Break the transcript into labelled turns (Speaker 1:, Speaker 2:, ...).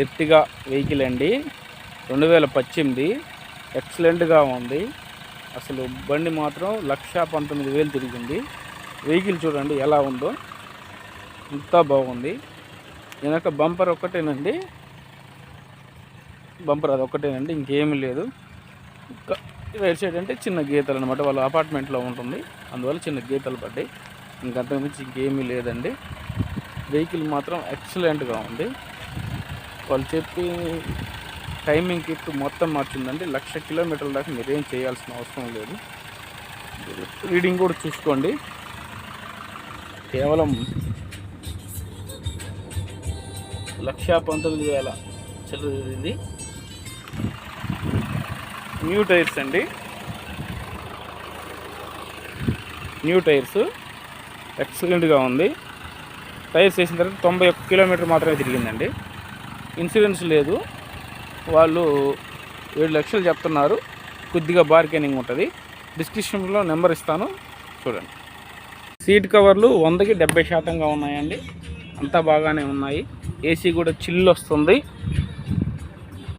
Speaker 1: Ertiga vehicle అండి, 2018 ఎక్సలెంట్గా ఉంది. అసలు బండి మాత్రం 1,19,000 తిరిగింది. వెహికల్ చూడండి ఎలా ఉందో, అంతా బాగుంది. వెనక బంపర్ ఒక్కటేనండి, బంపర్ అది ఒక్కటేనండి, ఇంకేమీ లేదు. ఇంకా రైట్ సైడ్ అంటే చిన్న గీతలు అనమాట, వాళ్ళ అపార్ట్మెంట్లో ఉంటుంది, అందువల్ల చిన్న గీతలు పడ్డాయి. ఇంకంతకుమించి ఇంకేమీ లేదండి. వెహికల్ మాత్రం ఎక్సలెంట్గా ఉంది. వాళ్ళు చెప్పి టైమింగ్ కిట్ మొత్తం మార్చిందండి. 1,00,000 కిలోమీటర్ల దాకా మీరేం చేయాల్సిన అవసరం లేదు. రీడింగ్ కూడా చూసుకోండి, కేవలం 1,19,000 చదివింది. న్యూ టైర్స్ అండి, న్యూ టైర్స్ ఎక్సలెంట్గా ఉంది. టైర్స్ వేసిన తర్వాత 91 కిలోమీటర్ మాత్రమే తిరిగిందండి. ఇన్సూరెన్స్ లేదు, వాళ్ళు 7 లక్షలు చెప్తున్నారు. కొద్దిగా బార్గెనింగ్ ఉంటుంది. డిస్క్రిప్షన్లో నెంబర్ ఇస్తాను, చూడండి. సీట్ కవర్లు 100కి 70% ఉన్నాయండి, అంతా బాగానే ఉన్నాయి. ఏసీ కూడా చిల్లు వస్తుంది.